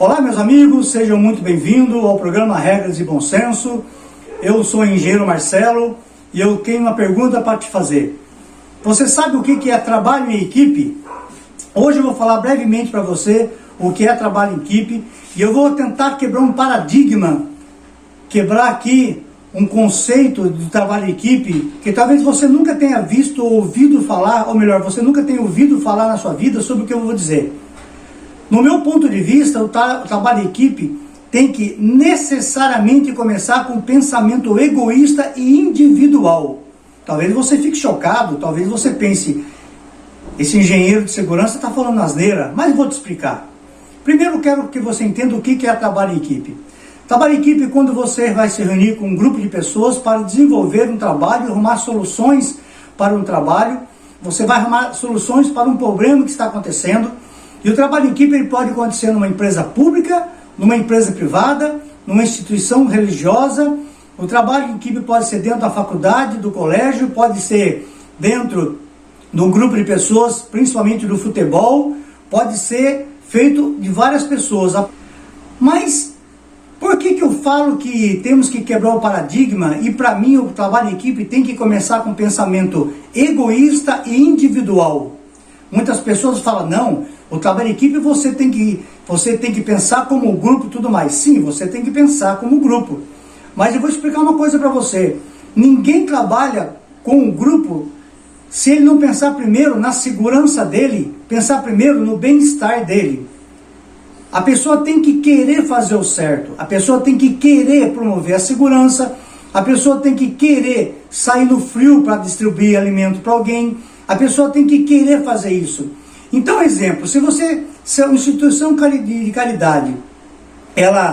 Olá, meus amigos, sejam muito bem-vindos ao programa Regras de Bom Senso. Eu sou o engenheiro Marcelo e eu tenho uma pergunta para te fazer. Você sabe o que é trabalho em equipe? Hoje eu vou falar brevemente para você o que é trabalho em equipe e eu vou tentar quebrar um paradigma, quebrar aqui um conceito de trabalho em equipe que talvez você nunca tenha visto ou ouvido falar, ou melhor, você nunca tenha ouvido falar na sua vida sobre o que eu vou dizer. No meu ponto de vista, o trabalho em equipe tem que necessariamente começar com um pensamento egoísta e individual. Talvez você fique chocado, talvez você pense, esse engenheiro de segurança está falando asneira, mas vou te explicar. Primeiro quero que você entenda o que é trabalho em equipe. Trabalho em equipe é quando você vai se reunir com um grupo de pessoas para desenvolver um trabalho, arrumar soluções para um trabalho, você vai arrumar soluções para um problema que está acontecendo. E o trabalho em equipe ele pode acontecer numa empresa pública, numa empresa privada, numa instituição religiosa. O trabalho em equipe pode ser dentro da faculdade, do colégio, pode ser dentro de um grupo de pessoas, principalmente do futebol, pode ser feito de várias pessoas. Mas por que eu falo que temos que quebrar o paradigma? E para mim o trabalho em equipe tem que começar com um pensamento egoísta e individual. Muitas pessoas falam, não, o trabalho em equipe você tem que pensar como grupo e tudo mais. Sim, você tem que pensar como grupo. Mas eu vou explicar uma coisa para você. Ninguém trabalha com um grupo se ele não pensar primeiro na segurança dele, pensar primeiro no bem-estar dele. A pessoa tem que querer fazer o certo, a pessoa tem que querer promover a segurança, a pessoa tem que querer sair no frio para distribuir alimento para alguém, a pessoa tem que querer fazer isso. Então, exemplo, se é uma instituição de caridade,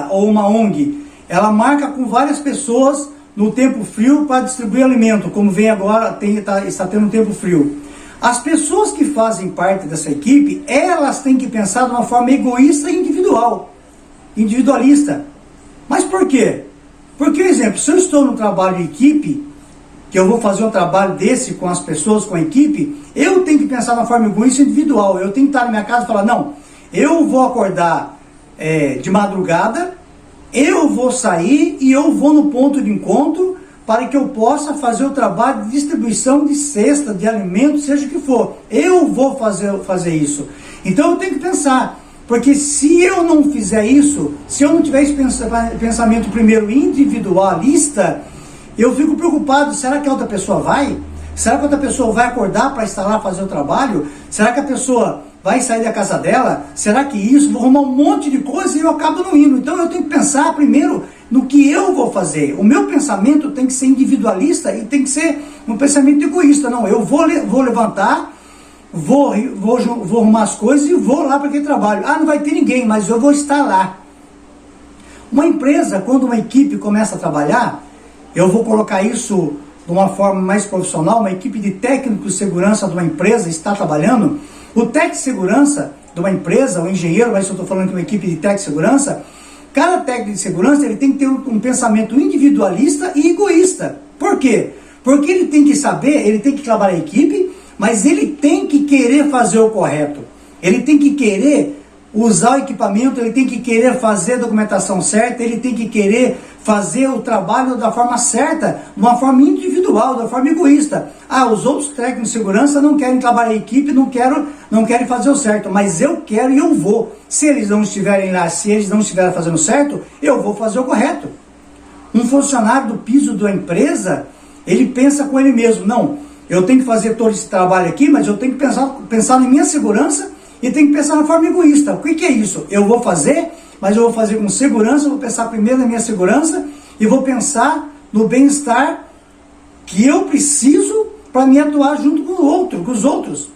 ou uma ONG, ela marca com várias pessoas no tempo frio para distribuir alimento, como vem agora, está tendo um tempo frio. As pessoas que fazem parte dessa equipe, elas têm que pensar de uma forma egoísta e individualista. Mas por quê? Porque, exemplo, se eu estou no trabalho em equipe, que eu vou fazer um trabalho desse com as pessoas, com a equipe, eu tenho que pensar de uma forma egoísta e individual. Eu tenho que estar na minha casa e falar, não, eu vou acordar de madrugada, eu vou sair e eu vou no ponto de encontro para que eu possa fazer o trabalho de distribuição de cesta, de alimentos, seja o que for. Eu vou fazer isso. Então eu tenho que pensar, porque se eu não fizer isso, se eu não tiver esse pensamento primeiro individualista, eu fico preocupado, será que a outra pessoa vai? Será que a outra pessoa vai acordar para estar lá fazer o trabalho? Será que a pessoa vai sair da casa dela? Será que isso? Vou arrumar um monte de coisa e eu acabo não indo. Então eu tenho que pensar primeiro no que eu vou fazer. O meu pensamento tem que ser individualista e tem que ser um pensamento egoísta. Não, eu vou levantar, vou arrumar as coisas e vou lá para aquele trabalho. Ah, não vai ter ninguém, mas eu vou estar lá. Uma empresa, quando uma equipe começa a trabalhar, eu vou colocar isso de uma forma mais profissional, uma equipe de técnicos de segurança de uma empresa está trabalhando, o técnico de segurança de uma empresa, o engenheiro, mas eu estou falando que uma equipe de técnico de segurança, cada técnico de segurança ele tem que ter um pensamento individualista e egoísta. Por quê? Porque ele tem que saber, ele tem que trabalhar em equipe, mas ele tem que querer fazer o correto. Ele tem que querer usar o equipamento, ele tem que querer fazer a documentação certa, ele tem que querer fazer o trabalho da forma certa, de uma forma individual, da forma egoísta. Ah, os outros técnicos de segurança não querem trabalhar em equipe, não querem fazer o certo, mas eu quero e eu vou. Se eles não estiverem lá, se eles não estiverem fazendo certo, eu vou fazer o correto. Um funcionário do piso da empresa, ele pensa com ele mesmo, não, eu tenho que fazer todo esse trabalho aqui, mas eu tenho que pensar na minha segurança e tenho que pensar na forma egoísta. O que é isso? Eu vou fazer, mas eu vou fazer com segurança, eu vou pensar primeiro na minha segurança e vou pensar no bem-estar que eu preciso para me atuar junto com os outros.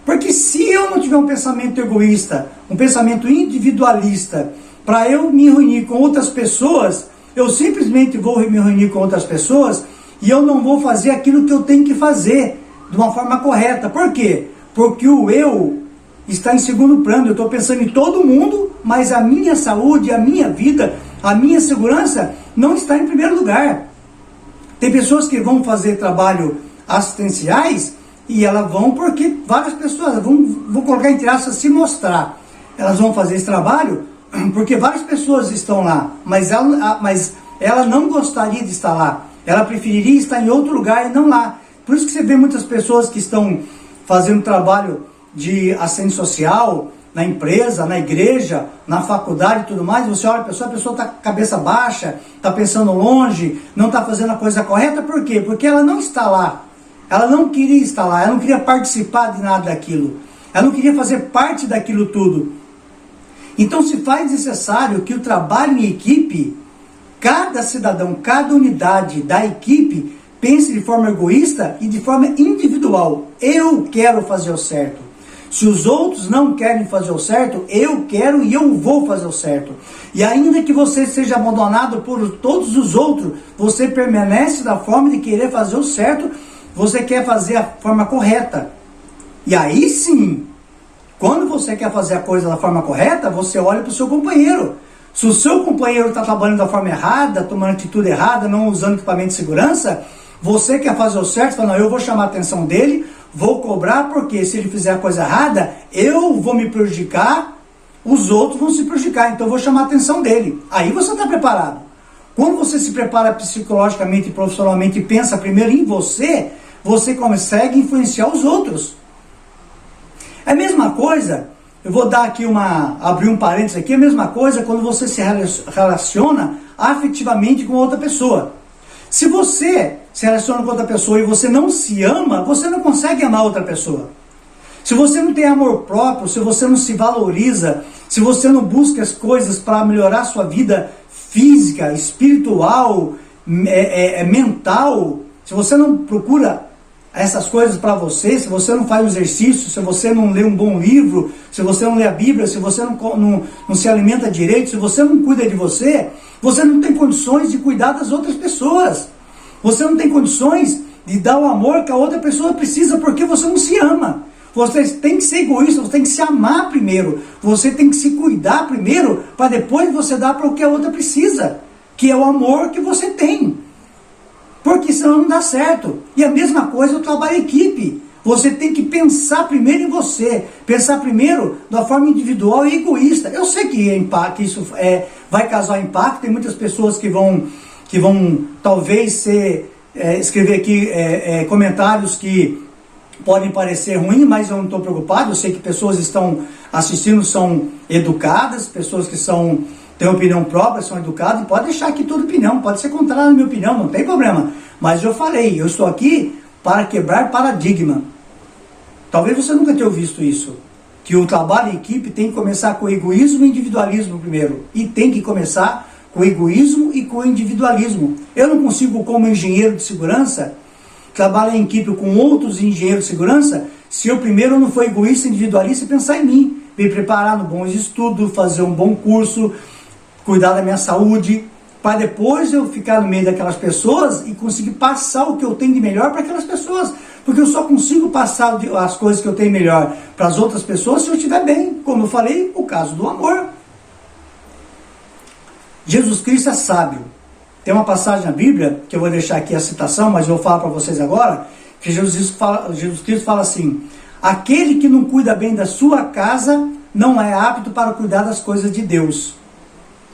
Porque se eu não tiver um pensamento egoísta, um pensamento individualista, para eu me reunir com outras pessoas, eu simplesmente vou me reunir com outras pessoas e eu não vou fazer aquilo que eu tenho que fazer de uma forma correta. Por quê? Porque o eu está em segundo plano, eu estou pensando em todo mundo, mas a minha saúde, a minha vida, a minha segurança não está em primeiro lugar. Tem pessoas que vão fazer trabalho assistenciais e elas vão porque várias pessoas, vou colocar entre aspas, se mostrar. Elas vão fazer esse trabalho Porque várias pessoas estão lá, mas ela não gostaria de estar lá. Ela preferiria estar em outro lugar e não lá. Por isso que você vê muitas pessoas que estão fazendo trabalho de assistente social, na empresa, na igreja, na faculdade e tudo mais. Você olha a pessoa está com a cabeça baixa, está pensando longe, não está fazendo a coisa correta. Por quê? Porque ela não está lá. Ela não queria estar lá, ela não queria participar de nada daquilo. Ela não queria fazer parte daquilo tudo. Então se faz necessário que o trabalho em equipe, cada cidadão, cada unidade da equipe, pense de forma egoísta e de forma individual. Eu quero fazer o certo. Se os outros não querem fazer o certo, eu quero e eu vou fazer o certo. E ainda que você seja abandonado por todos os outros, você permanece da forma de querer fazer o certo, você quer fazer a forma correta. E aí sim, quando você quer fazer a coisa da forma correta, você olha para o seu companheiro. Se o seu companheiro está trabalhando da forma errada, tomando atitude errada, não usando equipamento de segurança, você quer fazer o certo, fala, não, eu vou chamar a atenção dele, vou cobrar, porque se ele fizer a coisa errada, eu vou me prejudicar, os outros vão se prejudicar, então eu vou chamar a atenção dele. Aí você está preparado. Quando você se prepara psicologicamente e profissionalmente e pensa primeiro em você, você consegue influenciar os outros. É a mesma coisa, eu vou dar aqui abrir um parênteses aqui, é a mesma coisa quando você se relaciona afetivamente com outra pessoa. Se você se relaciona com outra pessoa e você não se ama, você não consegue amar outra pessoa. Se você não tem amor próprio, se você não se valoriza, se você não busca as coisas para melhorar a sua vida física, espiritual, mental, se você não procura essas coisas para você, se você não faz o exercício, se você não lê um bom livro, se você não lê a Bíblia, se você não se alimenta direito, se você não cuida de você, você não tem condições de cuidar das outras pessoas. Você não tem condições de dar o amor que a outra pessoa precisa porque você não se ama. Você tem que ser egoísta, você tem que se amar primeiro. Você tem que se cuidar primeiro para depois você dar para o que a outra precisa, que é o amor que você tem. Porque senão não dá certo. E a mesma coisa o trabalho em equipe. Você tem que pensar primeiro em você. Pensar primeiro da forma individual e egoísta. Eu sei que isso vai causar impacto. Tem muitas pessoas que vão talvez escrever aqui comentários que podem parecer ruins, mas eu não estou preocupado. Eu sei que pessoas estão assistindo, são educadas, pessoas que têm opinião própria, são educadas, e pode deixar aqui toda opinião, pode ser contrária à minha opinião, não tem problema. Mas eu falei, eu estou aqui para quebrar paradigma. Talvez você nunca tenha visto isso, que o trabalho em equipe tem que começar com o egoísmo e individualismo primeiro, e tem que começar com o egoísmo e com o individualismo. Eu não consigo, como engenheiro de segurança, trabalhar em equipe com outros engenheiros de segurança, se eu primeiro não for egoísta, individualista e pensar em mim, me preparar no bons estudos, fazer um bom curso, cuidar da minha saúde, para depois eu ficar no meio daquelas pessoas e conseguir passar o que eu tenho de melhor para aquelas pessoas. Porque eu só consigo passar as coisas que eu tenho melhor para as outras pessoas se eu estiver bem. Como eu falei, o caso do amor. Jesus Cristo é sábio. Tem uma passagem na Bíblia, que eu vou deixar aqui a citação, mas eu vou falar para vocês agora, que Jesus Cristo fala assim: aquele que não cuida bem da sua casa não é apto para cuidar das coisas de Deus.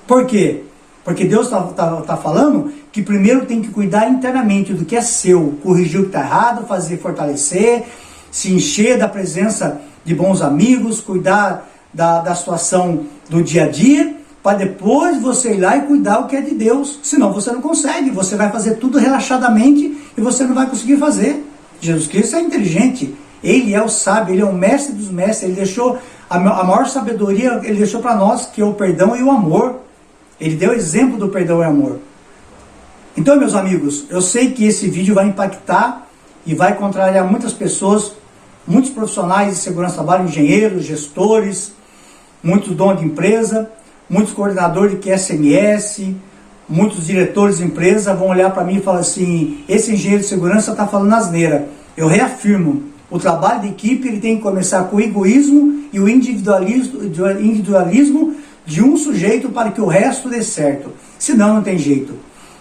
Por quê? Porque Deus está falando que primeiro tem que cuidar internamente do que é seu, corrigir o que está errado, fortalecer, se encher da presença de bons amigos, cuidar da situação do dia a dia, para depois você ir lá e cuidar o que é de Deus. Senão você não consegue, você vai fazer tudo relaxadamente e você não vai conseguir fazer. Jesus Cristo é inteligente, Ele é o sábio, Ele é o mestre dos mestres, Ele deixou a maior sabedoria, Ele deixou para nós, que é o perdão e o amor. Ele deu exemplo do perdão e amor. Então, meus amigos, eu sei que esse vídeo vai impactar e vai contrariar muitas pessoas, muitos profissionais de segurança do trabalho, engenheiros, gestores, muitos donos de empresa, muitos coordenadores de QSMS, muitos diretores de empresa vão olhar para mim e falar assim: esse engenheiro de segurança está falando asneira. Eu reafirmo, o trabalho de equipe ele tem que começar com o egoísmo e o individualismo de um sujeito para que o resto dê certo. Senão não tem jeito.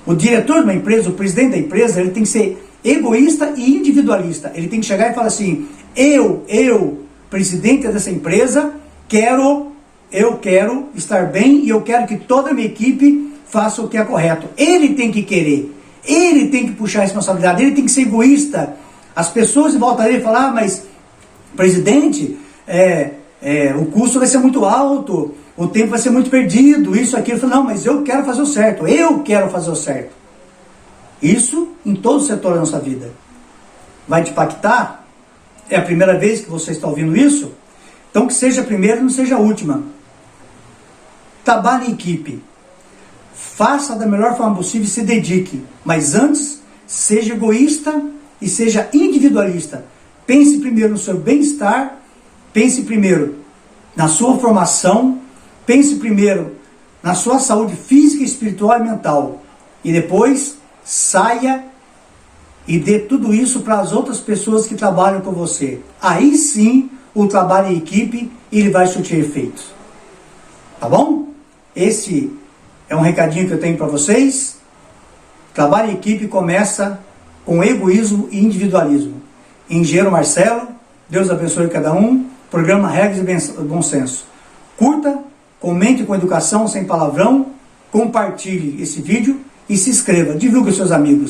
O diretor de uma empresa, o presidente da empresa, ele tem que ser egoísta e individualista. Ele tem que chegar e falar assim: eu, presidente dessa empresa, quero eu quero estar bem e eu quero que toda a minha equipe faça o que é correto. Ele tem que querer, ele tem que puxar a responsabilidade, ele tem que ser egoísta. As pessoas em volta dele falam, ah, mas presidente, o custo vai ser muito alto, o tempo vai ser muito perdido, isso, aquilo. Eu falo, não, mas eu quero fazer o certo, eu quero fazer o certo. Isso em todo o setor da nossa vida. Vai te impactar? É a primeira vez que você está ouvindo isso? Então que seja a primeira e não seja a última. Trabalhe em equipe. Faça da melhor forma possível e se dedique. Mas antes, seja egoísta e seja individualista. Pense primeiro no seu bem-estar, pense primeiro na sua formação, pense primeiro na sua saúde física, espiritual e mental. E depois, saia e dê tudo isso para as outras pessoas que trabalham com você. Aí sim, o trabalho em equipe, ele vai surtir efeitos. Tá bom? Esse é um recadinho que eu tenho para vocês. Trabalho em equipe começa com egoísmo e individualismo. Engenheiro Marcelo, Deus abençoe cada um. Programa Regras e Bom Senso. Curta, comente com educação, sem palavrão, compartilhe esse vídeo e se inscreva, divulgue aos seus amigos.